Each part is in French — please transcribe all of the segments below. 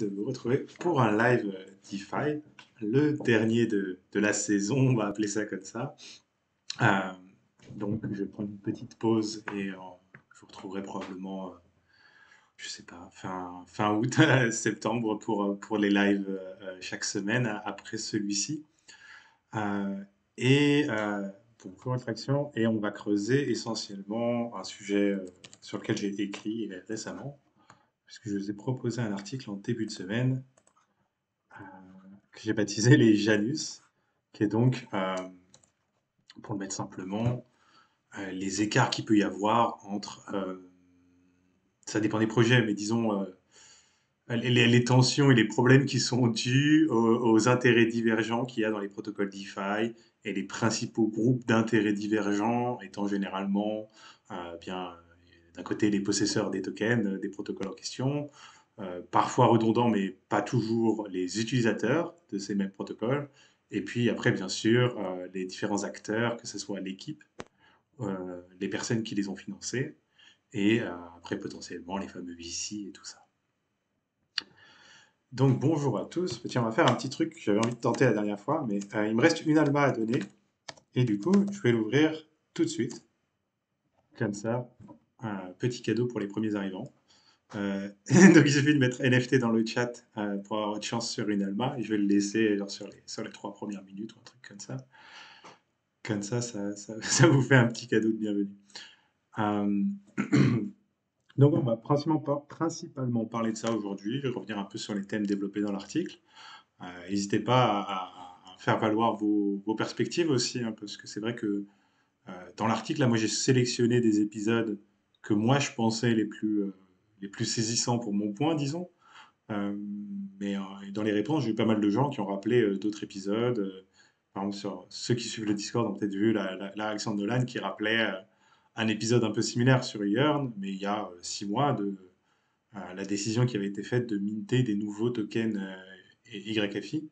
De vous retrouver pour un live DeFi, le dernier de la saison, on va appeler ça comme ça. Euh, donc, je vais prendre une petite pause et je vous retrouverai probablement, je sais pas, fin août, septembre pour les lives chaque semaine après celui-ci. Euh, et pour votre attraction, et on va creuser essentiellement un sujet sur lequel j'ai écrit récemment, puisque je vous ai proposé un article en début de semaine euh, que j'ai baptisé les Janus, qui est donc, pour le mettre simplement, les écarts qu'il peut y avoir entre, ça dépend des projets, mais disons, les tensions et les problèmes qui sont dus aux intérêts divergents qu'il y a dans les protocoles DeFi et les principaux groupes d'intérêts divergents étant généralement d'un côté les possesseurs des tokens, des protocoles en question, parfois redondants mais pas toujours les utilisateurs de ces mêmes protocoles, et puis après bien sûr les différents acteurs, que ce soit l'équipe, les personnes qui les ont financés, et après potentiellement les fameux VC et tout ça. Donc bonjour à tous. Tiens, on va faire un petit truc que j'avais envie de tenter la dernière fois, mais il me reste une ALMA à donner. Et du coup, je vais l'ouvrir tout de suite. Comme ça, un petit cadeau pour les premiers arrivants. Donc il suffit de mettre NFT dans le chat pour avoir de chance sur une ALMA. Et je vais le laisser genre, sur les 3 premières minutes ou un truc comme ça. Comme ça vous fait un petit cadeau de bienvenue. Euh, Donc on va principalement parler de ça aujourd'hui. Je vais revenir un peu sur les thèmes développés dans l'article. N'hésitez pas à faire valoir vos perspectives aussi, hein, parce que c'est vrai que dans l'article, là, moi j'ai sélectionné des épisodes que moi je pensais les plus saisissants pour mon point, disons. Euh, mais dans les réponses, j'ai eu pas mal de gens qui ont rappelé d'autres épisodes. Par exemple, sur ceux qui suivent le Discord ont peut-être vu la réaction de Nolan qui rappelait un épisode un peu similaire sur Yearn, mais il y a 6 mois, de la décision qui avait été faite de minter des nouveaux tokens YFI,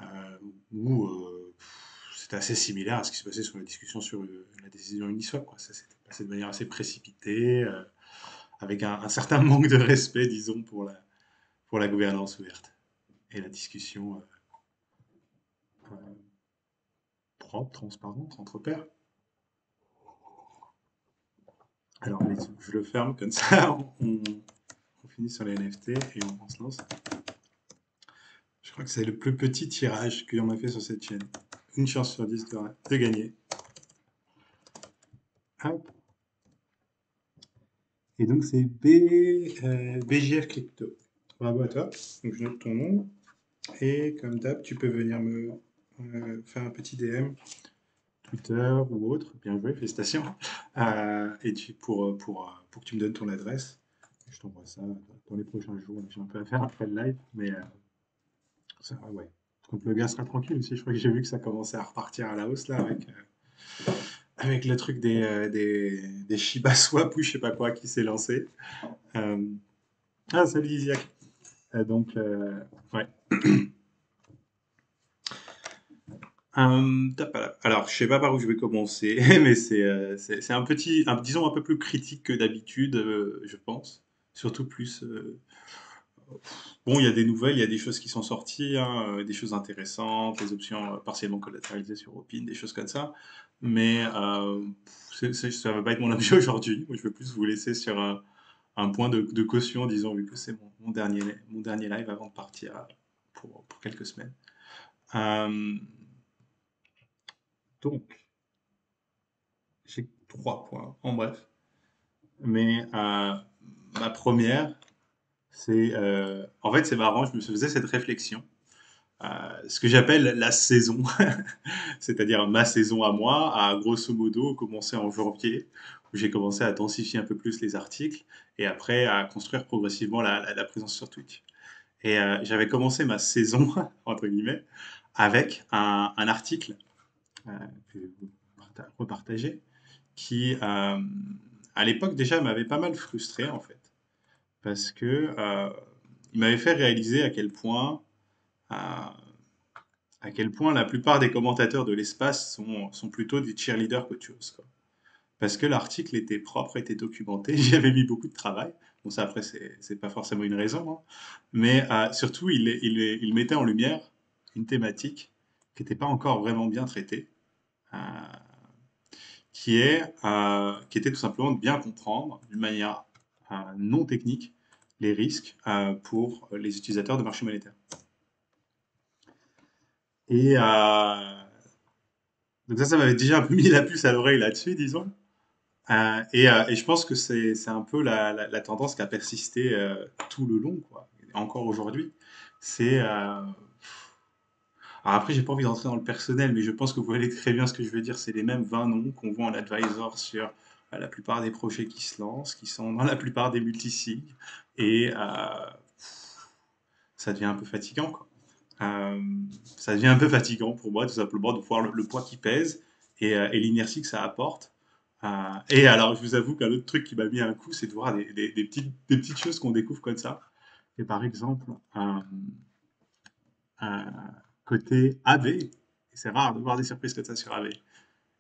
euh, où c'était assez similaire à ce qui se passait sur la discussion sur la décision Uniswap, quoi. Ça s'était passé de manière assez précipitée, avec un certain manque de respect, disons, pour la gouvernance ouverte et la discussion euh, propre, transparente entre pairs. Alors, je le ferme comme ça, on finit sur les NFT et on se lance. Je crois que c'est le plus petit tirage qu'on a fait sur cette chaîne. Une chance sur 10 de gagner. Hop. Et donc c'est BJF Crypto. Bravo à toi. Donc je note ton nom. Et comme d'hab, tu peux venir me faire un petit DM, Twitter ou autre. Bien joué, félicitations. Pour que tu me donnes ton adresse. Je t'envoie ça dans les prochains jours. J'ai un peu à faire après le live, mais ça, ouais. Donc le gars sera tranquille aussi. Je crois que j'ai vu que ça commençait à repartir à la hausse là avec le truc des Shiba Swap ou je sais pas quoi qui s'est lancé. Euh, Ah, salut Isiac. Ouais. Alors, je sais pas par où je vais commencer, mais c'est disons un peu plus critique que d'habitude, je pense. Surtout plus. Bon, il y a des nouvelles, il y a des choses qui sont sorties, hein, des choses intéressantes, les options partiellement collatéralisées sur Opin, des choses comme ça. Mais ça va pas être mon objet aujourd'hui. Moi, je veux plus vous laisser sur un point de caution, disons, vu que c'est mon dernier live avant de partir pour quelques semaines. Euh, donc, j'ai 3 points, en bref. Mais ma première, en fait, c'est marrant, je me faisais cette réflexion. Ce que j'appelle la saison, c'est-à-dire ma saison à moi, a grosso modo commencé en janvier, où j'ai commencé à densifier un peu plus les articles et après à construire progressivement la présence sur Twitch. Et j'avais commencé ma saison, entre guillemets, avec un article euh, que je vais vous repartager, qui, à l'époque déjà, m'avait pas mal frustré, en fait, parce que il m'avait fait réaliser euh, à quel point la plupart des commentateurs de l'espace sont plutôt des cheerleaders qu'autre chose, quoi. Parce que l'article était propre, était documenté, j'y avais mis beaucoup de travail. Bon, ça, après, c'est pas forcément une raison, hein. Mais surtout, il mettait en lumière une thématique qui n'était pas encore vraiment bien traitée, euh, qui était tout simplement de bien comprendre d'une manière non technique les risques pour les utilisateurs de marché monétaire. Et donc ça m'avait déjà un peu mis la puce à l'oreille là-dessus, disons. Et je pense que c'est un peu la tendance qui a persisté tout le long, quoi. Encore aujourd'hui. C'est alors après, j'ai pas envie d'entrer dans le personnel, mais je pense que vous voyez très bien ce que je veux dire. C'est les mêmes 20 noms qu'on voit en advisor sur la plupart des projets qui se lancent, qui sont dans la plupart des multisigs, et ça devient un peu fatigant, quoi. Euh, Ça devient un peu fatigant pour moi, tout simplement, de voir le poids qui pèse et l'inertie que ça apporte. Et alors, je vous avoue qu'un autre truc qui m'a mis un coup, c'est de voir des petites choses qu'on découvre comme ça. Et par exemple, côté AV, et c'est rare de voir des surprises comme ça sur AV.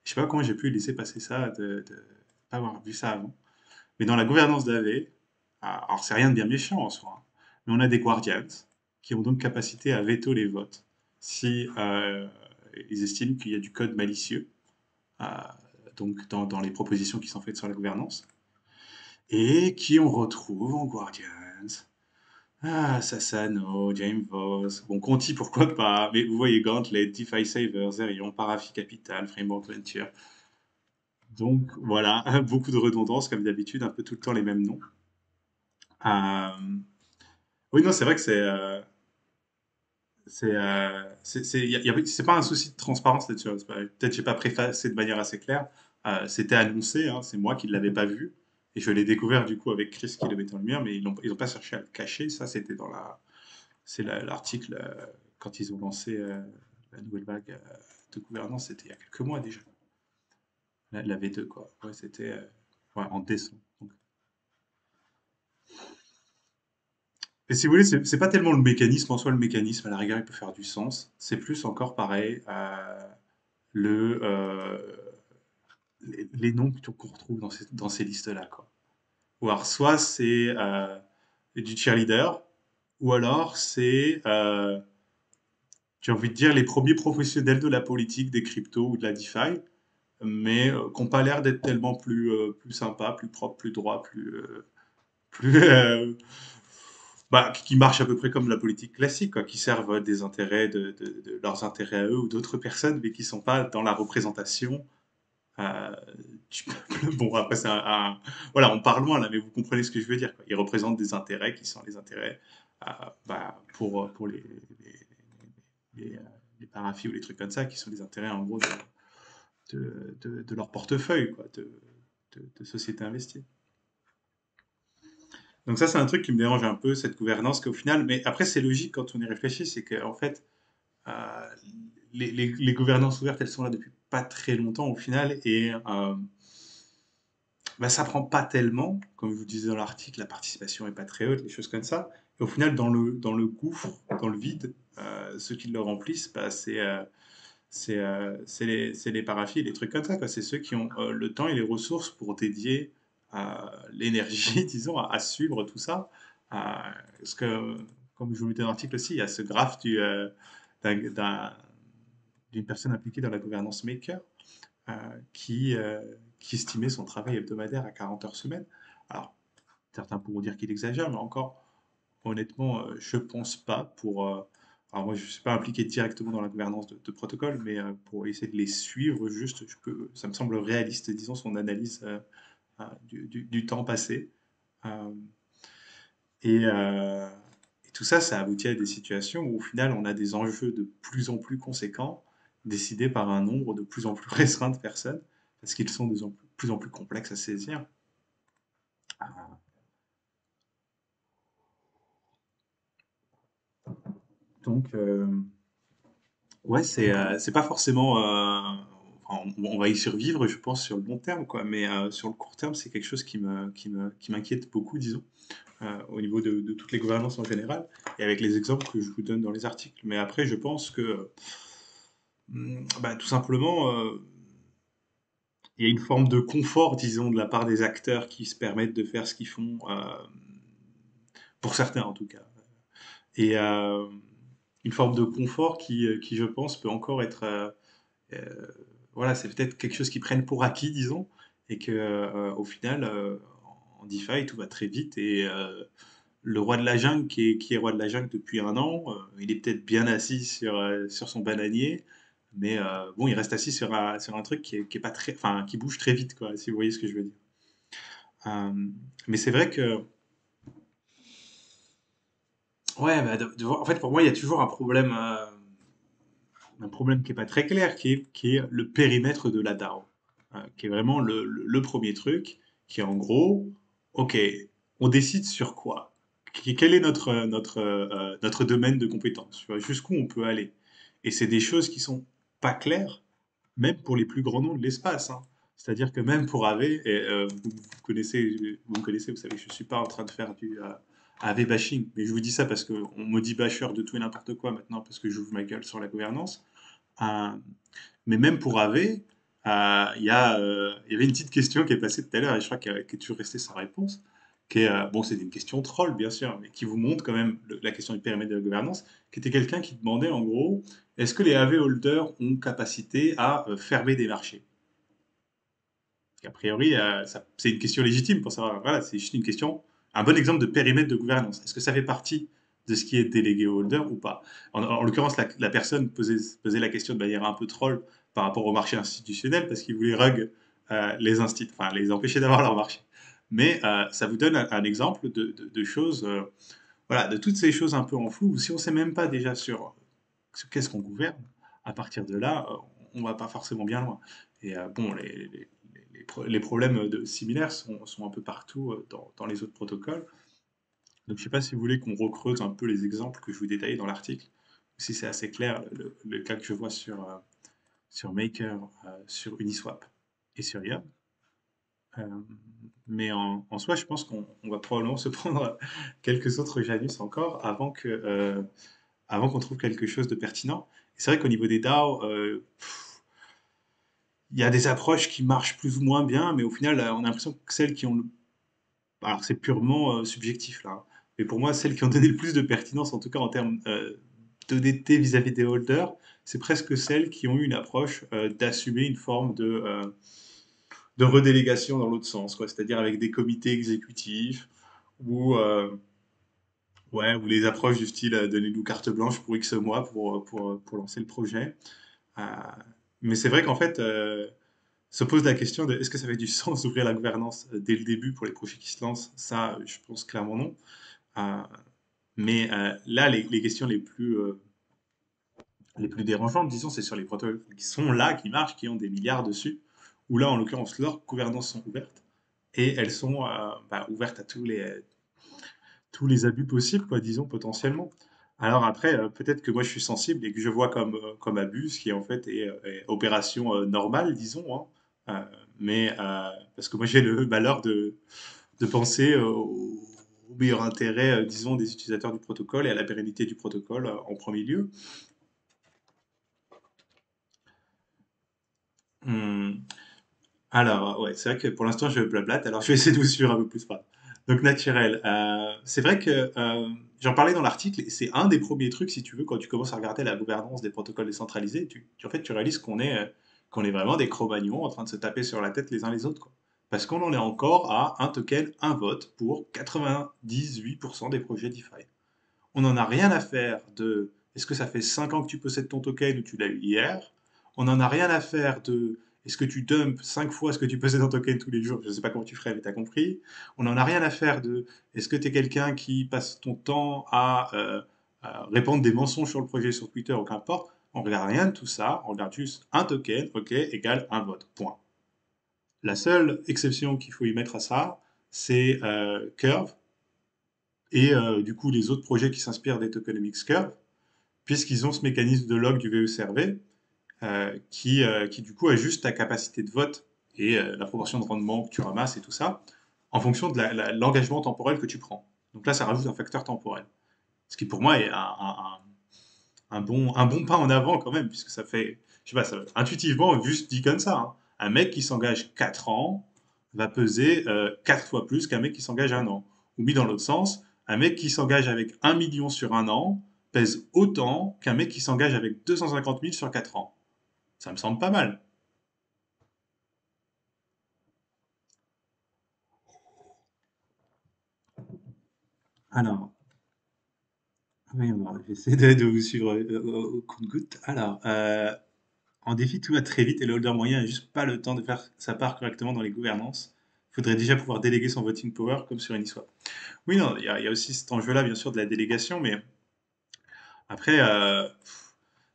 Je sais pas comment j'ai pu laisser passer ça, de pas avoir vu ça avant. Mais dans la gouvernance d'AV, alors c'est rien de bien méchant en soi, hein, mais on a des guardians qui ont donc capacité à veto les votes si ils estiment qu'il y a du code malicieux euh, donc dans les propositions qui sont faites sur la gouvernance et qui on retrouve en guardians. Sassano, James Voss, bon, Conti, pourquoi pas, mais vous voyez Gauntlet, DeFi Saver, Zerion, Parafi Capital, Framework Venture. Donc voilà, beaucoup de redondance comme d'habitude, un peu tout le temps les mêmes noms. Euh, oui, non, c'est vrai que c'est pas un souci de transparence là-dessus, hein. Peut-être j'ai pas préfacé de manière assez claire. C'était annoncé, hein, c'est moi qui ne l'avais pas vu. Et je l'ai découvert du coup avec Chris qui le mettait en lumière, mais ils ont pas cherché à le cacher. Ça, c'était dans l'article quand ils ont lancé la nouvelle vague de gouvernance, c'était il y a quelques mois déjà. La V2, quoi. Ouais, c'était ouais, en décembre. Donc. Et si vous voulez, c'est pas tellement le mécanisme en soi, le mécanisme à la rigueur il peut faire du sens. C'est plus encore pareil, le, les noms qu'on retrouve dans ces listes-là, quoi. Ou alors soit c'est du cheerleader, ou alors c'est, j'ai envie de dire, les premiers professionnels de la politique, des cryptos ou de la DeFi, mais qui n'ont pas l'air d'être tellement plus sympas, plus propres, plus droits, plus bah, qui marchent à peu près comme la politique classique, quoi, qui servent des intérêts de leurs intérêts à eux ou d'autres personnes, mais qui sont pas dans la représentation euh, du peuple. Bon, après, voilà, on parle loin là, mais vous comprenez ce que je veux dire, quoi. Ils représentent des intérêts qui sont les intérêts bah, pour les, euh, les parafis ou les trucs comme ça, qui sont les intérêts en gros de leur portefeuille, quoi, de société investie. Donc ça, c'est un truc qui me dérange un peu, cette gouvernance, qu'au final, mais après, c'est logique quand on y réfléchit, c'est qu'en fait, euh, les gouvernances ouvertes, elles sont là depuis pas très longtemps au final, et bah, ça prend pas tellement, comme je vous disais dans l'article, la participation est pas très haute, les choses comme ça. Et au final, dans le gouffre, dans le vide, ceux qui le remplissent, bah, c'est les paraphiles, les trucs comme ça, quoi. C'est ceux qui ont le temps et les ressources pour dédier l'énergie, disons, à suivre tout ça. Parce que, comme je vous mettais dans l'article aussi, il y a ce graphe d'un- d'un- d'une personne impliquée dans la gouvernance maker euh, qui, euh, qui estimait son travail hebdomadaire à 40 heures semaine. Alors, certains pourront dire qu'il exagère, mais encore, honnêtement, je pense pas alors moi, je ne suis pas impliqué directement dans la gouvernance de protocole, mais pour essayer de les suivre, juste, ça me semble réaliste, disons, son analyse du temps passé. Euh, et, euh, et tout ça, ça aboutit à des situations où, au final, on a des enjeux de plus en plus conséquents, décidés par un nombre de plus en plus restreint de personnes, parce qu'ils sont de plus en plus complexes à saisir. Donc, ouais, c'est pas forcément. Enfin, on va y survivre, je pense, sur le long terme, quoi. Mais sur le court terme, c'est quelque chose qui m'inquiète beaucoup, disons, au niveau de toutes les gouvernances en général, et avec les exemples que je vous donne dans les articles. Mais après, je pense que, bah, tout simplement, il y a une forme de confort, disons, de la part des acteurs qui se permettent de faire ce qu'ils font. pour certains en tout cas. Et une forme de confort qui, je pense, peut encore être... euh, voilà, c'est peut-être quelque chose qu'ils prennent pour acquis, disons, et que au final, en DeFi, tout va très vite et le roi de la jungle, qui est roi de la jungle depuis un an, il est peut-être bien assis sur son bananier, mais bon, il reste assis sur un truc qui est pas très, enfin, qui bouge très vite, quoi, si vous voyez ce que je veux dire. Euh, mais c'est vrai que, ouais, bah, en fait, pour moi, il y a toujours un problème qui est pas très clair, qui est le périmètre de la DAO, qui est vraiment le premier truc, qui est en gros, ok, on décide sur quoi? Quel est notre domaine de compétence? Tu vois, jusqu'où on peut aller? Et c'est des choses qui sont pas claires, même pour les plus grands noms de l'espace, hein. C'est-à-dire que même pour AV, et vous me connaissez, vous savez que je suis pas en train de faire du AV bashing, mais je vous dis ça parce qu'on me dit basher de tout et n'importe quoi maintenant, parce que j'ouvre ma gueule sur la gouvernance. Euh, mais même pour AV, il y avait une petite question qui est passée tout à l'heure et je crois qu'elle est toujours restée sans réponse. Qui est, bon, c'est une question troll, bien sûr, mais qui vous montre quand même la question du périmètre de la gouvernance, qui était quelqu'un qui demandait en gros, est-ce que les AV holders ont capacité à fermer des marchés? Parce qu'a priori, c'est une question légitime pour savoir, voilà, c'est juste une question, un bon exemple de périmètre de gouvernance. Est-ce que ça fait partie de ce qui est délégué au holder ou pas? En l'occurrence, la personne posait la question de manière un peu troll par rapport au marché institutionnel parce qu'il voulait rug enfin, les empêcher d'avoir leur marché. Mais ça vous donne un exemple de choses, voilà, de toutes ces choses un peu en flou, où si on ne sait même pas déjà sur qu'est-ce qu'on gouverne, à partir de là, on va pas forcément bien loin. Et bon, les problèmes similaires sont un peu partout dans les autres protocoles. Donc je sais pas si vous voulez qu'on recreuse un peu les exemples que je vous détaillais dans l'article, ou si c'est assez clair le cas que je vois sur Maker, sur Uniswap et sur IAM. Euh, mais en soi, je pense qu'on va probablement se prendre quelques autres Janus encore avant qu'on trouve quelque chose de pertinent. Et c'est vrai qu'au niveau des DAO, il y a des approches qui marchent plus ou moins bien, mais au final, on a l'impression que celles qui ont le... Alors c'est purement subjectif là, hein. Mais pour moi, celles qui ont donné le plus de pertinence, en tout cas en termes d'honnêteté vis-à-vis des holders, c'est presque celles qui ont eu une approche d'assumer une forme de redélégation dans l'autre sens, quoi. C'est-à-dire avec des comités exécutifs ou ouais, ou les approches du style donnez-nous carte blanche pour X mois pour lancer le projet. Euh, mais c'est vrai qu'en fait, se pose la question de est-ce que ça fait du sens d'ouvrir la gouvernance dès le début pour les projets qui se lancent? Ça, je pense clairement non. Euh, mais là, les questions les plus dérangeantes, disons, c'est sur les protocoles qui sont là, qui marchent, qui ont des milliards dessus, où là, en l'occurrence, leurs gouvernances sont ouvertes et elles sont ouvertes à tous les abus possibles, quoi, disons, potentiellement. Alors après, peut-être que moi je suis sensible et que je vois comme abus, ce qui en fait est opération normale, disons, hein. Mais parce que moi j'ai le malheur de penser au meilleur intérêt, disons, des utilisateurs du protocole et à la pérennité du protocole en premier lieu. Hum, Alors, ouais, c'est vrai que pour l'instant je blablate, alors je vais essayer de vous suivre un peu plus. Pas. Donc naturel. C'est vrai que j'en parlais dans l'article, et c'est un des premiers trucs, si tu veux, quand tu commences à regarder la gouvernance des protocoles décentralisés, en fait, tu réalises qu'on est vraiment des Cro-Magnons en train de se taper sur la tête les uns les autres, quoi. Parce qu'on en est encore à un token, un vote pour 98% des projets DeFi. On n'en a rien à faire de est-ce que ça fait 5 ans que tu possèdes ton token ou tu l'as eu hier. On n'en a rien à faire de est-ce que tu dumps 5 fois ce que tu possèdes en token tous les jours. Je ne sais pas comment tu ferais, mais tu as compris. On n'en a rien à faire de est-ce que tu es quelqu'un qui passe ton temps à répandre des mensonges sur le projet sur Twitter ou qu'importe. On ne regarde rien de tout ça. On regarde juste un token, ok, égale un vote. Point. La seule exception qu'il faut y mettre à ça, c'est Curve et du coup les autres projets qui s'inspirent des tokenomics Curve puisqu'ils ont ce mécanisme de log du VECRV qui du coup ajuste ta capacité de vote et la proportion de rendement que tu ramasses et tout ça en fonction de l'engagement temporel que tu prends. Donc là, ça rajoute un facteur temporel. Ce qui pour moi est un bon pas en avant quand même, puisque ça fait, je sais pas, intuitivement, juste dit comme ça, hein, un mec qui s'engage 4 ans va peser 4 fois plus qu'un mec qui s'engage 1 an. Ou mis dans l'autre sens, Un mec qui s'engage avec 1 million sur un an pèse autant qu'un mec qui s'engage avec 250 000 sur 4 ans. Ça me semble pas mal. Alors, oui, j'essaie de vous suivre au compte-gouttes. Alors, en défi, tout va très vite et le holder moyen n'a juste pas le temps de faire sa part correctement dans les gouvernances. Il faudrait déjà pouvoir déléguer son voting power comme sur Uniswap. Oui, non, il y a aussi cet enjeu-là, bien sûr, de la délégation, mais après,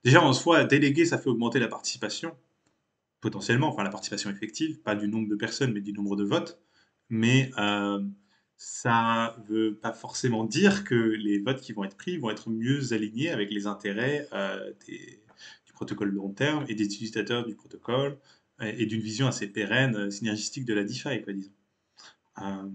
déjà en soi, déléguer, ça fait augmenter la participation, potentiellement, enfin la participation effective, pas du nombre de personnes, mais du nombre de votes. Mais ça veut pas forcément dire que les votes qui vont être pris vont être mieux alignés avec les intérêts du protocole long terme et des utilisateurs du protocole et d'une vision assez pérenne, synergistique de la DeFi, quoi, disons. Euh,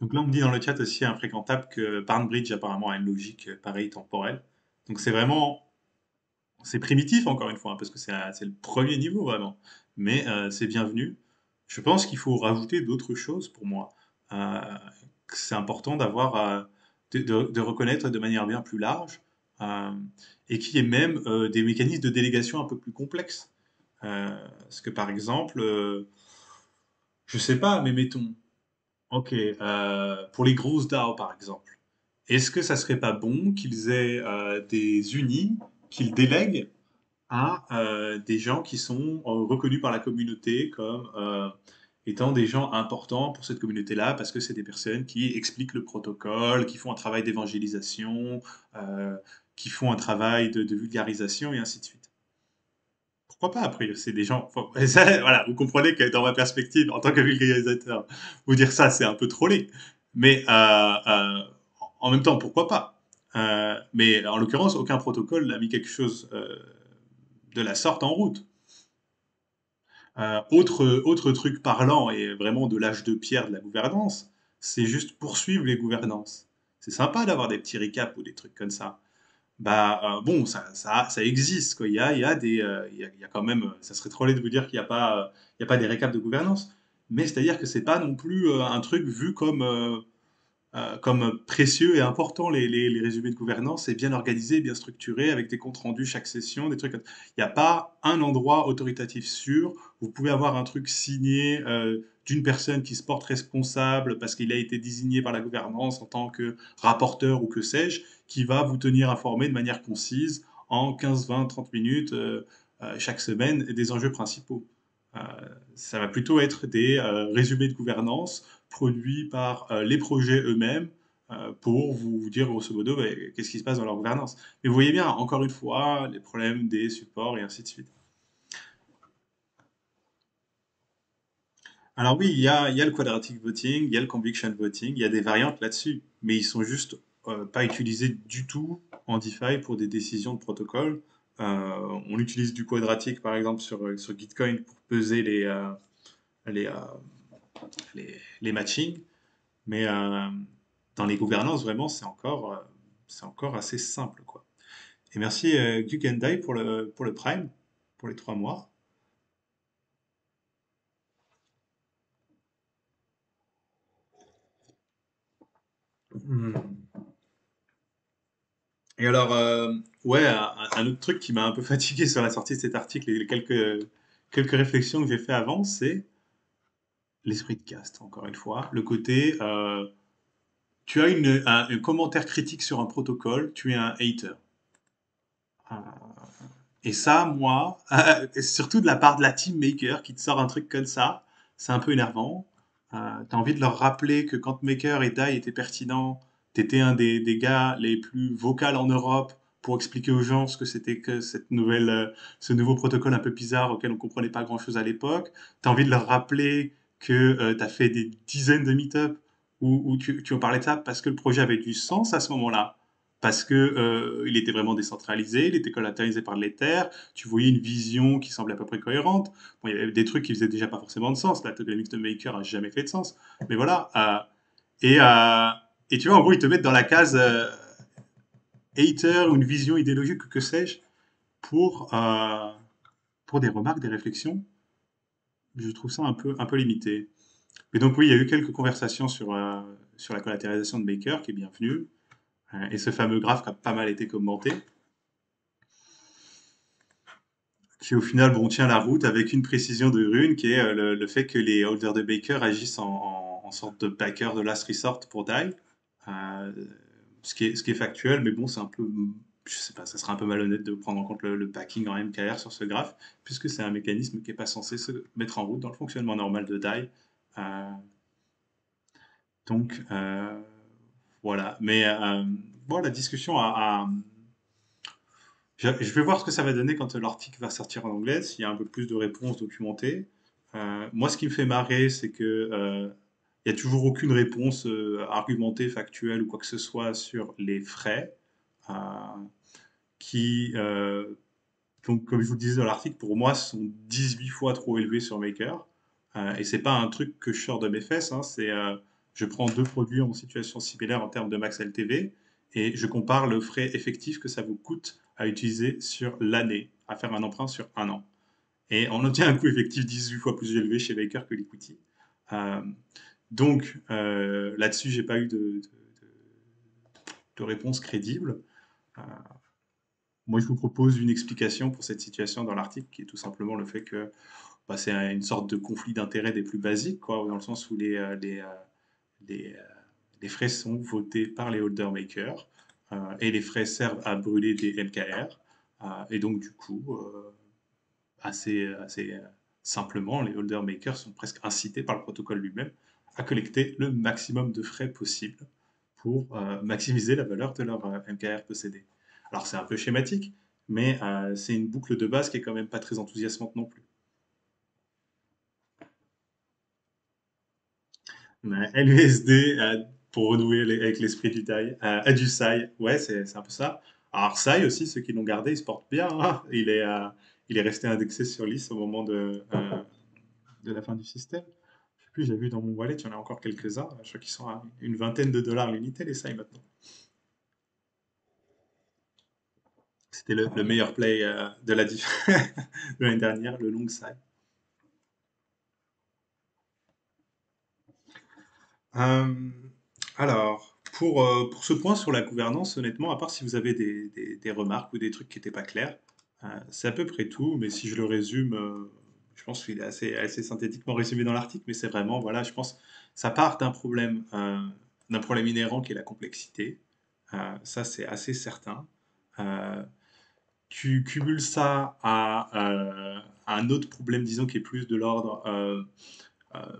donc là, on me dit dans le chat aussi infréquentable que ParnBridge apparemment a une logique pareille temporelle. Donc c'est primitif encore une fois, hein, parce que c'est le premier niveau vraiment. Mais c'est bienvenu. Je pense qu'il faut rajouter d'autres choses pour moi. Euh, que c'est important d'avoir, de reconnaître de manière bien plus large euh, et qu'il y ait même des mécanismes de délégation un peu plus complexes. Parce que par exemple, je sais pas, mais mettons, ok, pour les grosses DAO par exemple, est-ce que ça serait pas bon qu'ils aient des unis qu'ils délèguent à des gens qui sont reconnus par la communauté comme étant des gens importants pour cette communauté-là, parce que c'est des personnes qui expliquent le protocole, qui font un travail d'évangélisation, euh, qui font un travail de vulgarisation et ainsi de suite. Pourquoi pas après, c'est des gens. Et ça, voilà, vous comprenez que dans ma perspective, en tant que vulgarisateur, vous dire ça, c'est un peu trollé. Mais en même temps, pourquoi pas? Mais en l'occurrence, aucun protocole n'a mis quelque chose de la sorte en route. Autre truc parlant et vraiment de l'âge de pierre de la gouvernance, c'est juste poursuivre les gouvernances. C'est sympa d'avoir des petits récaps ou des trucs comme ça. Bah bon, ça existe quoi. Il y a quand même. Ça serait trop laid de vous dire qu'il n'y a pas, il y a pas des récaps de gouvernance. Mais c'est-à-dire que c'est pas non plus un truc vu comme précieux et important, les résumés de gouvernance, c'est bien organisé, bien structuré, avec des comptes rendus chaque session, des trucs comme... Il n'y a pas un endroit autoritatif sûr. Vous pouvez avoir un truc signé d'une personne qui se porte responsable parce qu'il a été désigné par la gouvernance en tant que rapporteur ou que sais-je, qui va vous tenir informé de manière concise en 15, 20, 30 minutes chaque semaine des enjeux principaux. Euh, Ça va plutôt être des résumés de gouvernance produits par les projets eux-mêmes pour vous dire grosso modo qu'est-ce qui se passe dans leur gouvernance. Mais vous voyez bien, encore une fois, les problèmes des supports et ainsi de suite. Alors oui, il y a le quadratic voting, il y a le conviction voting, il y a des variantes là-dessus, mais ils sont juste pas utilisés du tout en DeFi pour des décisions de protocole. On utilise du quadratique par exemple sur Gitcoin pour peser les, euh, les matchings. Mais dans les gouvernances, vraiment, c'est encore assez simple, quoi. Et merci Guggendai pour le Prime, pour les 3 mois. Hmm. Et alors, ouais, un autre truc qui m'a un peu fatigué sur la sortie de cet article et les quelques réflexions que j'ai fait avant, c'est l'esprit de caste, encore une fois. Le côté, tu as un commentaire critique sur un protocole, tu es un hater. Et ça, moi, surtout de la part de la team maker qui te sort un truc comme ça, c'est un peu énervant. T'as envie de leur rappeler que quand Maker et Dai étaient pertinents, t'étais un des gars les plus vocaux en Europe pour expliquer aux gens ce que c'était que ce nouveau protocole un peu bizarre auquel on comprenait pas grand-chose à l'époque. T'as envie de leur rappeler que t'as fait des dizaines de meet-up où tu en parlais de ça parce que le projet avait du sens à ce moment-là parce que il était vraiment décentralisé, il était collatéralisé par l'Ether, tu voyais une vision qui semblait à peu près cohérente. Bon, il y avait des trucs qui faisaient déjà pas forcément de sens, la tokenomics de Maker a jamais fait de sens, mais voilà. Et, euh, et tu vois, en gros, ils te mettent dans la case hater ou une vision idéologique, que sais-je, pour, euh, pour des remarques, des réflexions. Je trouve ça un peu limité. Mais donc oui, il y a eu quelques conversations sur la collatéralisation de Baker, qui est bienvenue, et ce fameux graphe qui a pas mal été commenté, qui au final bon, tient la route avec une précision de Rune, qui est le fait que les holders de Baker agissent en sorte de backer de last resort pour die, euh, ce qui est factuel, mais bon, c'est un peu, je sais pas, ça serait un peu malhonnête de prendre en compte le backing en MKR sur ce graphe, puisque c'est un mécanisme qui n'est pas censé se mettre en route dans le fonctionnement normal de die. Euh, donc voilà, mais bon, la discussion je vais voir ce que ça va donner quand l'article va sortir en anglais, s'il y a un peu plus de réponses documentées. Moi, ce qui me fait marrer, c'est que il n'y a toujours aucune réponse argumentée, factuelle ou quoi que ce soit sur les frais, euh, qui, donc, comme je vous le disais dans l'article, pour moi, sont 18 fois trop élevés sur Maker. Et c'est pas un truc que je sors de mes fesses, hein, je prends deux produits en situation similaire en termes de max LTV et je compare le frais effectif que ça vous coûte à utiliser sur l'année, à faire un emprunt sur un an. Et on obtient un coût effectif 18 fois plus élevé chez Baker que l'equity. Euh, donc là-dessus, j'ai pas eu de réponse crédible. Euh, Moi, je vous propose une explication pour cette situation dans l'article, qui est tout simplement le fait que bah, c'est une sorte de conflit d'intérêts des plus basiques, quoi, dans le sens où les, euh, les frais sont votés par les holder makers et les frais servent à brûler des MKR. Et donc, du coup, assez simplement, les holder makers sont presque incités par le protocole lui-même à collecter le maximum de frais possible pour maximiser la valeur de leur MKR possédé. Alors c'est un peu schématique, mais c'est une boucle de base qui est quand même pas très enthousiasmante non plus. LUSD, pour renouer avec l'esprit du SAI, ouais, c'est un peu ça. Alors SAI aussi, ceux qui l'ont gardé, ils se portent bien, hein. Il est resté indexé sur l'IS au moment de la fin du système. Je sais plus, j'ai vu dans mon wallet, il y en a encore quelques-uns. Je crois qu'ils sont à une vingtaine de dollars l'unité, les SAI maintenant. C'était le meilleur play de la diff de l'année dernière, le long SAI. Euh, alors, pour ce point sur la gouvernance, honnêtement, à part si vous avez des remarques ou des trucs qui n'étaient pas clairs, c'est à peu près tout. Mais si je le résume, je pense qu'il est assez synthétiquement résumé dans l'article, mais c'est vraiment, voilà, je pense, ça part d'un problème inhérent qui est la complexité. Ça, c'est assez certain. Euh, Tu cumules ça à un autre problème, disons, qui est plus de l'ordre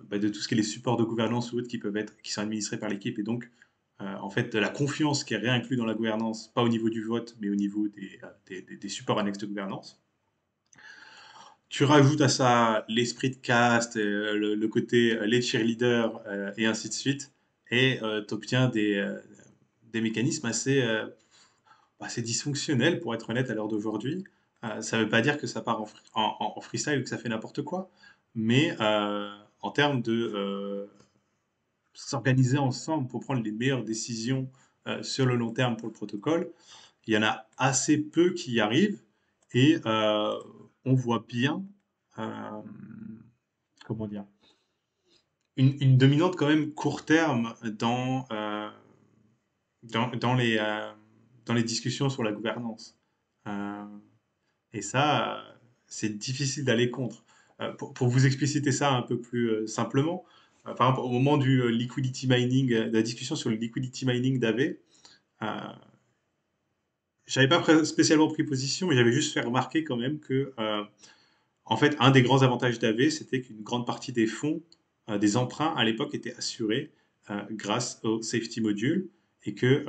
bah, de tout ce qui est les supports de gouvernance ou autres qui sont administrés par l'équipe, et donc en fait de la confiance qui est réinclus dans la gouvernance, pas au niveau du vote, mais au niveau des supports annexes de gouvernance. Tu rajoutes à ça l'esprit de caste, le côté les cheerleaders et ainsi de suite, et tu obtiens des mécanismes assez dysfonctionnels, pour être honnête, à l'heure d'aujourd'hui. Ça ne veut pas dire que ça part en freestyle ou que ça fait n'importe quoi, mais en termes de s'organiser ensemble pour prendre les meilleures décisions sur le long terme pour le protocole, il y en a assez peu qui y arrivent et on voit bien, euh, comment dire, une dominante quand même court terme dans, dans les, euh, dans les discussions sur la gouvernance. Euh, et ça, c'est difficile d'aller contre. Pour vous expliciter ça un peu plus simplement, par exemple, au moment du liquidity mining, de la discussion sur le liquidity mining d'AV, euh, j'avais pas spécialement pris position, mais j'avais juste fait remarquer quand même que, en fait, un des grands avantages d'AV, c'était qu'une grande partie des fonds, des emprunts à l'époque étaient assurés grâce au safety module et que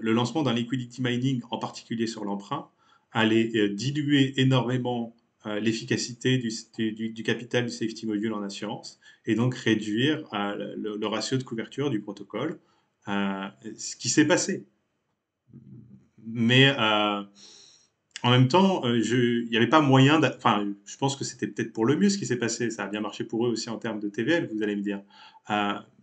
le lancement d'un liquidity mining, en particulier sur l'emprunt, allait diluer énormément l'efficacité du capital du safety module en assurance et donc réduire le ratio de couverture du protocole, ce qui s'est passé. Mais en même temps, il n'y avait pas moyen. Enfin, je pense que c'était peut-être pour le mieux ce qui s'est passé. Ça a bien marché pour eux aussi en termes de TVL, vous allez me dire.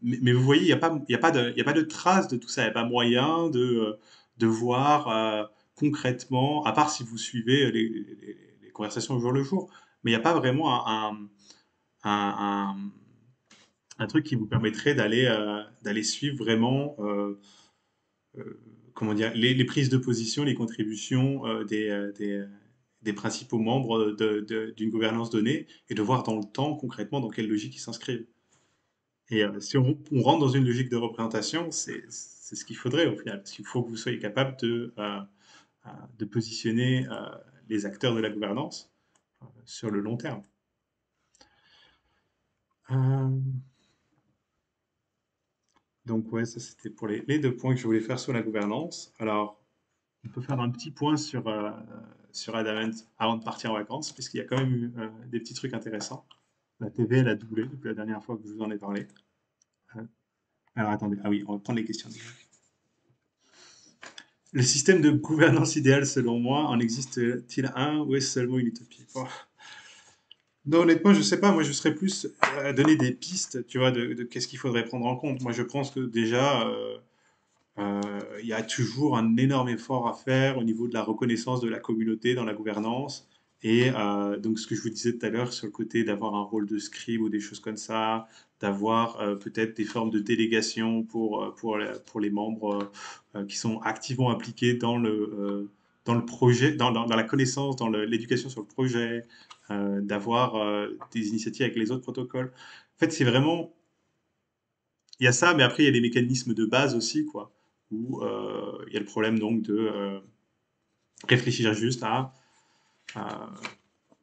Mais vous voyez, il y a pas de trace de tout ça. Il n'y a pas moyen de voir concrètement, à part si vous suivez les conversations au jour le jour. Mais il n'y a pas vraiment un, un truc qui vous permettrait d'aller suivre vraiment comment dire, les prises de position, les contributions des principaux membres d'une gouvernance donnée et de voir dans le temps concrètement dans quelle logique ils s'inscrivent. Et si on rentre dans une logique de représentation, c'est ce qu'il faudrait au final, parce qu'il faut que vous soyez capable de positionner les acteurs de la gouvernance sur le long terme. Euh, donc ouais, ça c'était pour les deux points que je voulais faire sur la gouvernance. Alors, on peut faire un petit point sur Adamant avant de partir en vacances, puisqu'il y a quand même eu des petits trucs intéressants. La TV, elle a doublé depuis la dernière fois que je vous en ai parlé. Euh, alors attendez, ah oui, on va prendre les questions déjà. Le système de gouvernance idéal, selon moi, en existe-t-il un ou est-ce seulement une utopie? Bon. Non, honnêtement, je sais pas. Moi, je serais plus à donner des pistes, tu vois, de qu'est-ce qu'il faudrait prendre en compte. Moi, je pense que déjà, il y a toujours un énorme effort à faire au niveau de la reconnaissance de la communauté dans la gouvernance. Et donc, ce que je vous disais tout à l'heure sur le côté d'avoir un rôle de scribe ou des choses comme ça, d'avoir peut-être des formes de délégation pour les membres qui sont activement impliqués dans le projet, dans la connaissance, dans l'éducation sur le projet, d'avoir des initiatives avec les autres protocoles. En fait, c'est vraiment il y a ça, mais après, il y a les mécanismes de base aussi, quoi, où il y a le problème donc de réfléchir juste à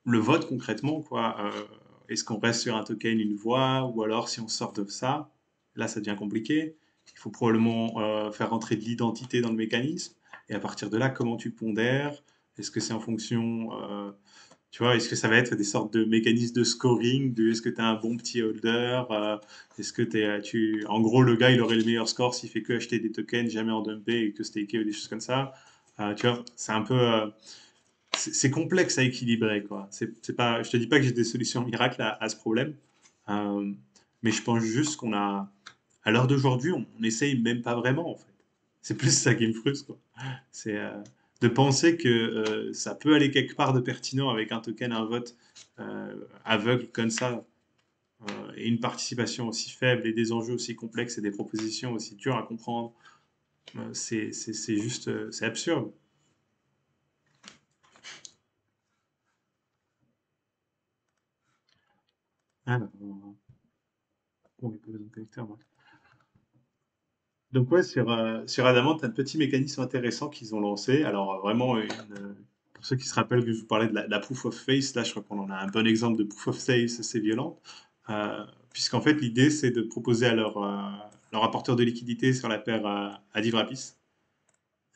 le vote concrètement, quoi. Est-ce qu'on reste sur un token, une voix, ou alors si on sort de ça, là, ça devient compliqué. Il faut probablement faire rentrer de l'identité dans le mécanisme, et à partir de là, comment tu pondères? Est-ce que c'est en fonction tu vois, est-ce que ça va être des sortes de mécanismes de scoring, de est-ce que tu as un bon petit holder, est-ce que en gros, le gars, il aurait le meilleur score s'il fait que acheter des tokens, jamais en dumper et que staker ou des choses comme ça. Tu vois, c'est un peu, c'est complexe à équilibrer, quoi. C'est pas, je te dis pas que j'ai des solutions miracles à ce problème, euh, mais je pense juste qu'on a, à l'heure d'aujourd'hui, on essaye même pas vraiment, en fait. C'est plus ça qui me frustre, quoi. C'est de penser que ça peut aller quelque part de pertinent avec un token, un vote aveugle comme ça, et une participation aussi faible et des enjeux aussi complexes et des propositions aussi dures à comprendre. C'est juste, c'est absurde. Alors, on n'a pas besoin de connecteur, moi. Donc ouais, sur Adamant, tu as un petit mécanisme intéressant qu'ils ont lancé. Alors vraiment, pour ceux qui se rappellent que je vous parlais de la proof of face, là je crois qu'on en a un bon exemple de proof of face assez violent. Puisqu'en fait l'idée c'est de proposer à leur apporteur de liquidité sur la paire à Divrapis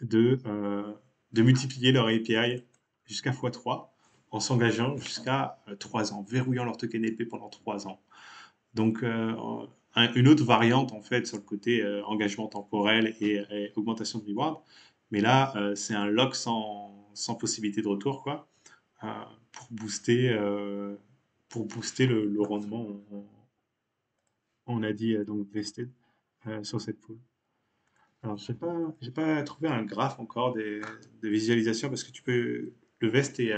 de, euh, de multiplier leur API jusqu'à x3 en s'engageant jusqu'à 3 ans, verrouillant leur token LP pendant 3 ans. Donc, une autre variante, en fait, sur le côté engagement temporel et augmentation de reward. Mais là, c'est un lock sans possibilité de retour, quoi, euh, pour booster, euh, pour booster le rendement, on a dit, donc vested sur cette pool. Alors, j'ai pas trouvé un graphe encore de visualisation parce que tu peux, le vest est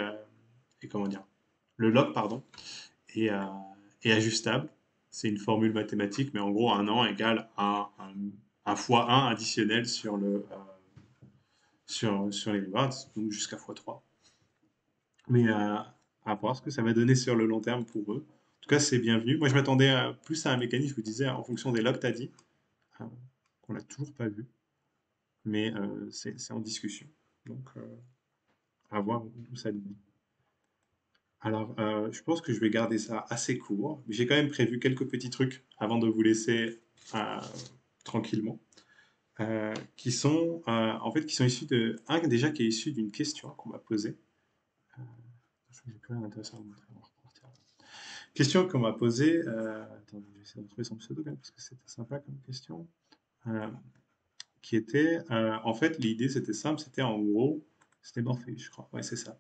comment dire, le lock, pardon, est, euh, est ajustable. C'est une formule mathématique, mais en gros, un an égale un fois un additionnel sur les rewards, donc jusqu'à x3. Mais à voir ce que ça va donner sur le long terme pour eux. En tout cas, c'est bienvenu. Moi, je m'attendais plus à un mécanisme, je vous disais, en fonction des logs, t'as dit, euh, qu'on n'a toujours pas vu, mais c'est en discussion. Donc, à voir où ça nous mène. Alors, je pense que je vais garder ça assez court. Mais j'ai quand même prévu quelques petits trucs avant de vous laisser euh, tranquillement, en fait, qui sont issus de un déjà qui est issu d'une question qu'on m'a posée. Euh, je n'ai plus rien d'intéressant à vous montrer. On va repartir. Question qu'on m'a posée. Attendez, je vais essayer de retrouver son pseudo quand même, parce que c'était sympa comme question. Euh, qui était, en fait, l'idée c'était simple, c'était en gros, c'était Morpheus, je crois. Ouais, c'est ça.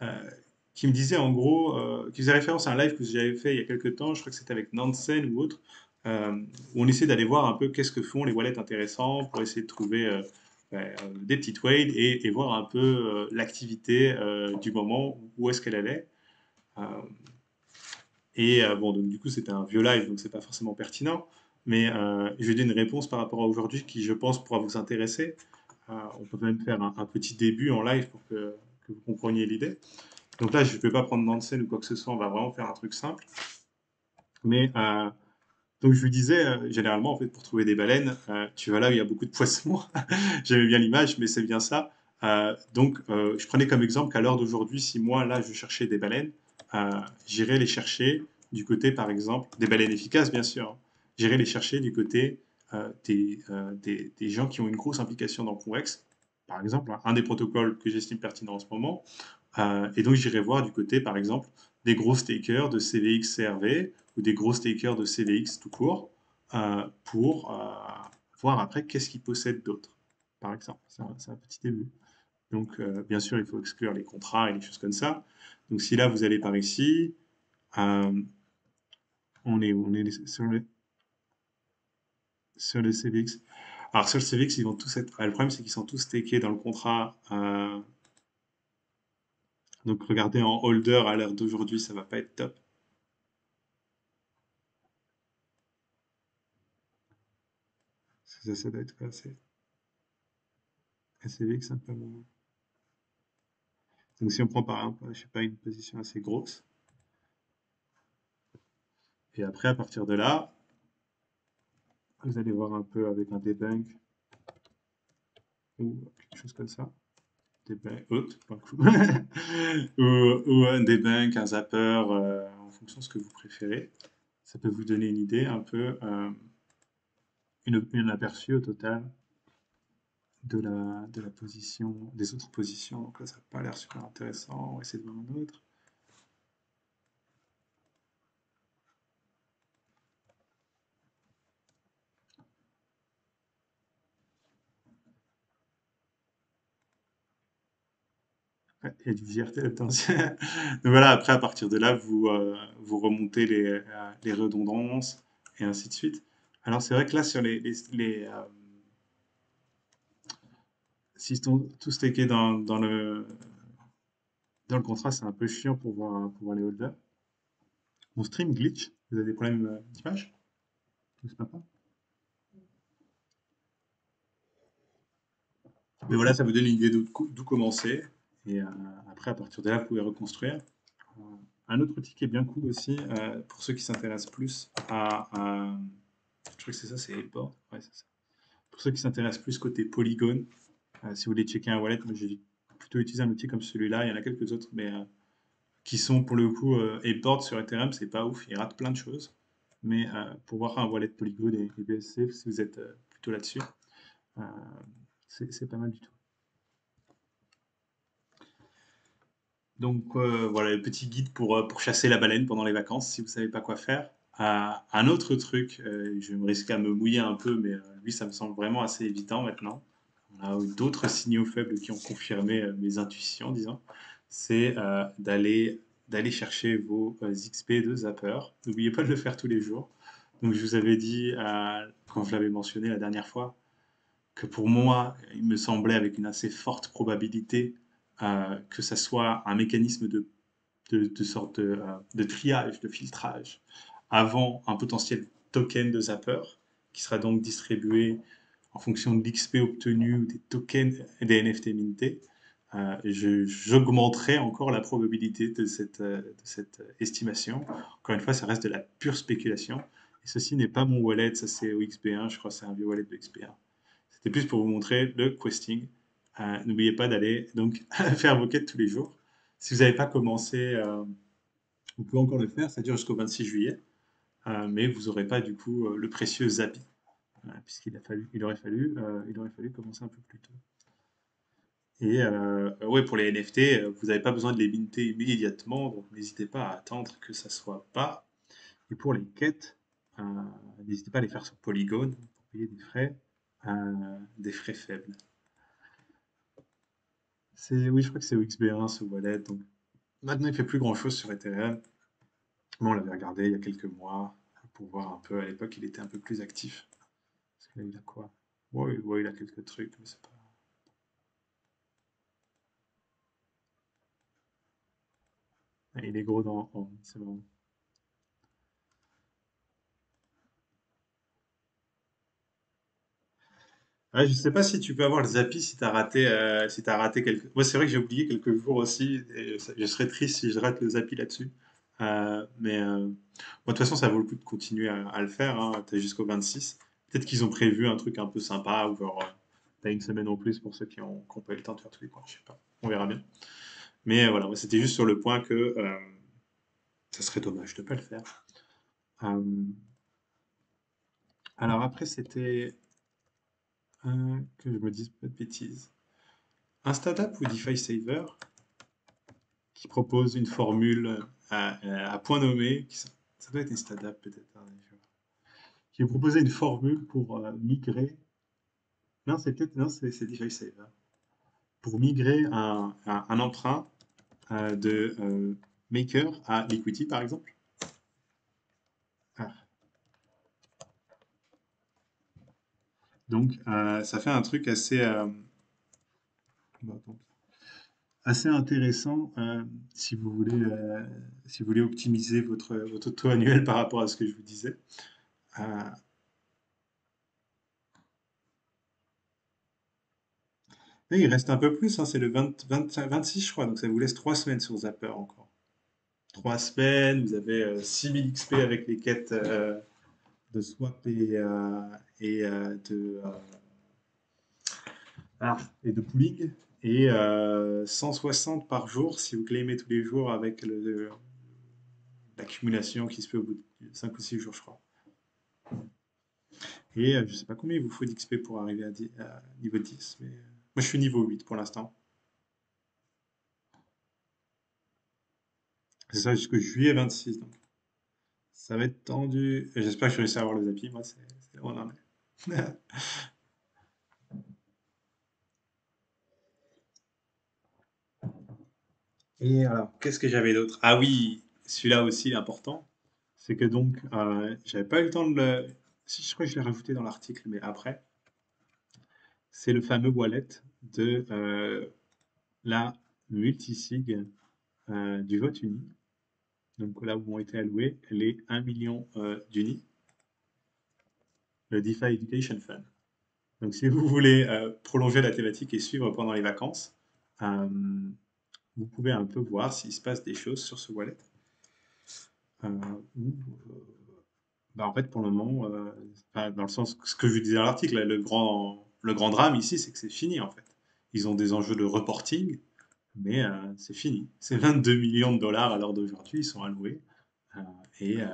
euh, qui me disait en gros, qui faisait référence à un live que j'avais fait il y a quelques temps, je crois que c'était avec Nansen ou autre, où on essaie d'aller voir un peu qu'est-ce que font les wallets intéressants pour essayer de trouver des petites whales et voir un peu l'activité du moment, où est-ce qu'elle allait. Euh, Et bon, donc du coup, c'était un vieux live, donc c'est pas forcément pertinent. Mais je lui ai donné une réponse par rapport à aujourd'hui qui, je pense, pourra vous intéresser. On peut même faire un petit début en live pour que vous compreniez l'idée. Donc là, je ne vais pas prendre dans de scène ou quoi que ce soit, on va vraiment faire un truc simple. Mais donc je lui disais, généralement, en fait, pour trouver des baleines, tu vas là où il y a beaucoup de poissons. J'aimais bien l'image, mais c'est bien ça. Donc, je prenais comme exemple qu'à l'heure d'aujourd'hui, si moi, là, je cherchais des baleines, euh, j'irais les chercher du côté, par exemple, des baleines efficaces, bien sûr, hein. J'irais les chercher du côté des gens qui ont une grosse implication dans le Convex. Par exemple, un des protocoles que j'estime pertinent en ce moment, et donc j'irai voir du côté, par exemple, des gros stakers de CVX CRV ou des gros stakers de CVX tout court pour voir après qu'est-ce qu'ils possèdent d'autre, par exemple. C'est un petit début. Donc, bien sûr, il faut exclure les contrats et les choses comme ça. Donc, si là, vous allez par ici, euh, on est sur le CVX. Alors, sur le CVX, ils vont tous être. Le problème, c'est qu'ils sont tous stakés dans le contrat. Donc, regardez en holder à l'heure d'aujourd'hui, ça va pas être top. Ça doit être quoi? C'est SCVX simplement. Donc si on prend par exemple, je sais pas, une position assez grosse, et après à partir de là, vous allez voir un peu avec un debunk ou quelque chose comme ça. Debunk, pas cool. ou un debunk, un zapper, en fonction de ce que vous préférez. Ça peut vous donner une idée, un peu, une aperçu au total de la position, des autres positions. Donc là, ça n'a pas l'air super intéressant. On va essayer de voir un autre. Ouais, il y a du VRT là-dedans aussi. Donc voilà, après, à partir de là, vous remontez les redondances et ainsi de suite. Alors, c'est vrai que là, sur s'ils sont tous stakés dans le contrat, c'est un peu chiant pour voir les holders. Mon stream glitch, vous avez des problèmes d'image? C'est pas. Mais voilà, ça vous donne une idée d'où commencer. Et après, à partir de là, vous pouvez reconstruire. Euh, un autre outil qui est bien cool aussi, pour ceux qui s'intéressent plus je crois que c'est ça, c'est Airport. Ouais, c'est ça. Pour ceux qui s'intéressent plus côté polygone, si vous voulez checker un wallet, moi j'ai plutôt utilisé un outil comme celui-là. Il y en a quelques autres, mais qui sont pour le coup Airport sur Ethereum, c'est pas ouf, il rate plein de choses. Mais pour voir un wallet polygone et BSC, si vous êtes plutôt là-dessus, euh, c'est pas mal du tout. Donc voilà, le petit guide pour chasser la baleine pendant les vacances, si vous savez pas quoi faire. Un autre truc, je vais me risquer à me mouiller un peu, mais lui, ça me semble vraiment assez évident maintenant. On a eu d'autres signaux faibles qui ont confirmé mes intuitions, disons. C'est d'aller chercher vos XP de Zapper. N'oubliez pas de le faire tous les jours. Donc je vous avais dit, quand je l'avais mentionné la dernière fois, que pour moi, il me semblait avec une assez forte probabilité que ça soit un mécanisme de sorte de triage, de filtrage, avant un potentiel token de Zapper, qui sera donc distribué en fonction de l'XP obtenu ou des tokens des NFT mintés. J'augmenterai encore la probabilité de cette estimation. Encore une fois, ça reste de la pure spéculation. Et ceci n'est pas mon wallet, ça c'est OXB1, je crois que c'est un vieux wallet de XB1. C'était plus pour vous montrer le questing. N'oubliez pas d'aller donc faire vos quêtes tous les jours. Si vous n'avez pas commencé, vous pouvez encore le faire, ça dure jusqu'au 26 juillet, mais vous n'aurez pas du coup le précieux Zapi, puisqu'il a fallu, il aurait fallu commencer un peu plus tôt. Et ouais, pour les NFT, vous n'avez pas besoin de les minter immédiatement, donc n'hésitez pas à attendre que ça soit pas. Et pour les quêtes, euh, n'hésitez pas à les faire sur Polygon pour payer des frais faibles. Oui, je crois que c'est OXB1 ce wallet. Donc maintenant, il fait plus grand-chose sur Ethereum. Mais on l'avait regardé il y a quelques mois pour voir un peu. À l'époque, il était un peu plus actif. Parce que là, il a quoi? Ouais, ouais, il a quelques trucs, mais c'est pas. Ah, il est gros c'est bon. Ouais, je sais pas si tu peux avoir le Zappi si t'as raté, si t'as raté quelques. Moi, c'est vrai que j'ai oublié quelques jours aussi, et je serais triste si je rate le Zappi là-dessus. Bon, de toute façon, ça vaut le coup de continuer à le faire. Hein. T'as jusqu'au 26. Peut-être qu'ils ont prévu un truc un peu sympa, ou genre, t'as une semaine en plus pour ceux qui ont pas eu le temps de faire tous les coins. Je sais pas. On verra bien. Mais voilà, moi, c'était juste sur le point que ça serait dommage de pas le faire. Euh, alors après, c'était que je me dise pas de bêtises. Instadap ou DeFi Saver qui propose une formule à point nommé, ça doit être Instadap peut-être, hein, qui proposait une formule pour migrer, non c'est peut-être, non c'est DeFi Saver, pour migrer un emprunt de Maker à Liquidity par exemple. Ah. Donc ça fait un truc bah, attends, assez intéressant si vous voulez optimiser votre taux annuel par rapport à ce que je vous disais. Euh, Et il reste un peu plus, hein, c'est le 26, je crois, donc ça vous laisse 3 semaines sur Zapper encore. 3 semaines, vous avez 6000 XP avec les quêtes de swap et de pooling, et 160 par jour si vous claimez tous les jours avec l'accumulation qui se fait au bout de 5 ou 6 jours, je crois. Et je sais pas combien il vous faut d'XP pour arriver à niveau 10, mais moi je suis niveau 8 pour l'instant. C'est ça jusqu'au juillet 26. Donc. Ça va être tendu. Et j'espère que je réussis à avoir le Zappi. Moi, c'est là où on en est. Et alors, qu'est-ce que j'avais d'autre? Ah oui, celui-là aussi important. C'est que donc, j'avais pas eu le temps de le. Si, je crois que je l'ai rajouté dans l'article, mais après, c'est le fameux wallet de la multisig du vote uni. Donc là où ont été alloués les 1 million d'unis, le DeFi Education Fund. Donc si vous voulez prolonger la thématique et suivre pendant les vacances, euh, vous pouvez un peu voir s'il se passe des choses sur ce wallet. Euh, où, bah, en fait, pour le moment, enfin, dans le sens, ce que je vous disais dans l'article, là, le grand drame ici, c'est que c'est fini en fait. Ils ont des enjeux de reporting, mais c'est fini. C'est 22 millions de dollars à l'heure d'aujourd'hui, ils sont alloués. euh, et, euh,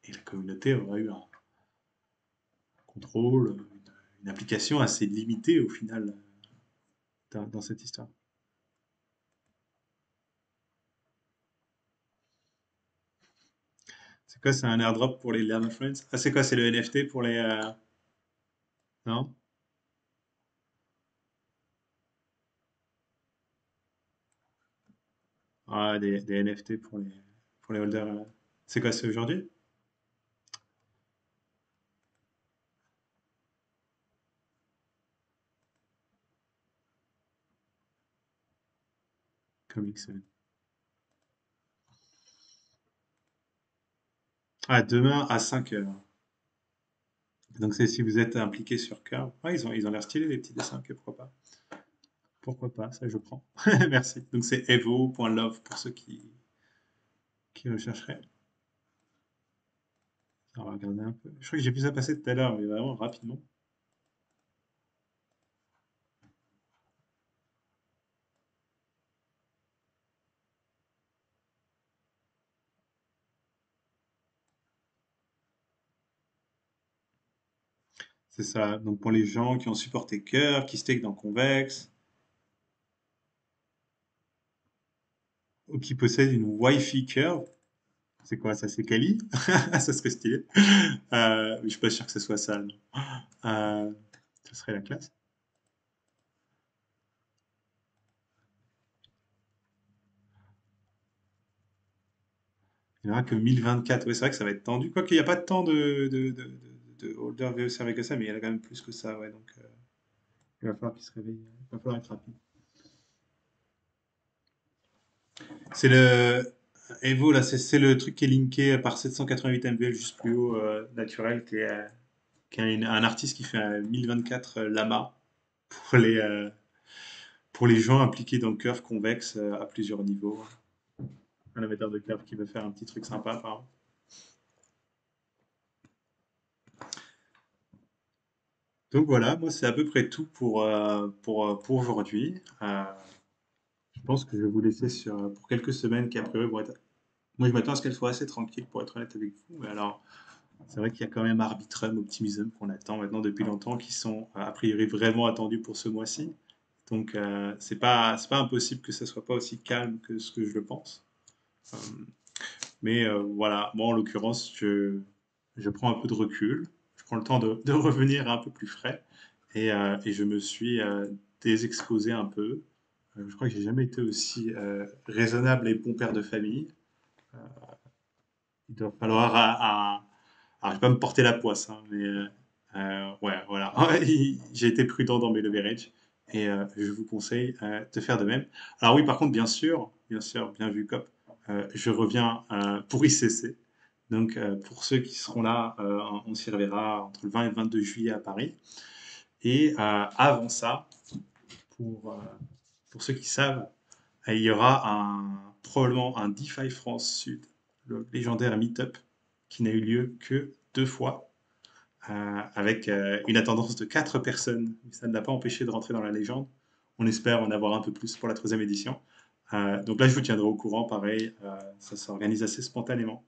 et la communauté aura eu un contrôle, une application assez limitée au final dans cette histoire. C'est quoi, c'est un airdrop pour les Learn Friends? Ah, c'est quoi, c'est le NFT pour les. Non? Ah, des NFT pour les holders. C'est quoi, c'est aujourd'hui? Comics. Ah, demain à 5 heures. Donc c'est si vous êtes impliqué sur Curve. Ah, ils ont l'air stylés, les petits dessins, que pourquoi pas. Pourquoi pas, ça je prends. Merci. Donc c'est evo.love pour ceux qui rechercheraient. On va regarder un peu. Je crois que j'ai vu ça passer tout à l'heure, mais vraiment rapidement. C'est ça. Donc pour les gens qui ont supporté Curve, qui stake dans Convex, ou qui possèdent une Wi-Fi Curve. C'est quoi ça? C'est Kali? Ça serait stylé. Mais je suis pas sûr que ce soit ça, non. Ça serait la classe. Il n'y en aura que 1024. Ouais, c'est vrai que ça va être tendu. Quoique, il n'y a pas tant de holder VEC avec ça, mais il y en a quand même plus que ça. Ouais, donc, il va falloir qu'il se réveille. Il va falloir être rapide. C'est le Evo, là, c'est le truc qui est linké par 788 MBL juste plus haut, naturel, qui est. qui est un artiste qui fait un 1024 lama pour pour les gens impliqués dans le curve convexe à plusieurs niveaux. Un amateur de curve qui veut faire un petit truc sympa, apparemment. Donc voilà, moi c'est à peu près tout pour aujourd'hui. Je pense que je vais vous laisser pour quelques semaines qui après vont être... Moi je m'attends à ce qu'elles soient assez tranquilles pour être honnête avec vous. Mais alors, c'est vrai qu'il y a quand même Arbitrum, Optimism qu'on attend maintenant depuis longtemps, qui sont a priori vraiment attendus pour ce mois-ci. Donc c'est pas impossible que ça soit pas aussi calme que ce que je le pense. Euh, mais voilà, moi en l'occurrence, je prends un peu de recul, je prends le temps de revenir un peu plus frais et je me suis désexposé un peu. Je crois que j'ai jamais été aussi raisonnable et bon père de famille. Il doit falloir alors, je vais pas me porter la poisse, hein, mais ouais, voilà. J'ai été prudent dans mes leverage et je vous conseille de faire de même. Alors oui, par contre, bien sûr, bien vu, Cop, je reviens pour ICC. Donc, pour ceux qui seront là, on s'y reverra entre le 20 et le 22 juillet à Paris. Et avant ça, pour, euh, pour ceux qui savent, il y aura probablement un DeFi France Sud, le légendaire meet-up, qui n'a eu lieu que deux fois, avec une attendance de 4 personnes. Ça ne l'a pas empêché de rentrer dans la légende. On espère en avoir un peu plus pour la troisième édition. Donc là, je vous tiendrai au courant, pareil, ça s'organise assez spontanément.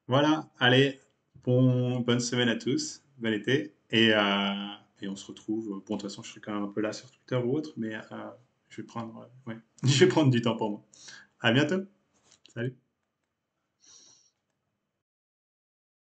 Voilà, allez, bonne semaine à tous, bon été, et on se retrouve. Bon, de toute façon, je serai quand même un peu là sur Twitter ou autre, mais je vais prendre, ouais, je vais prendre du temps pour moi. À bientôt, salut.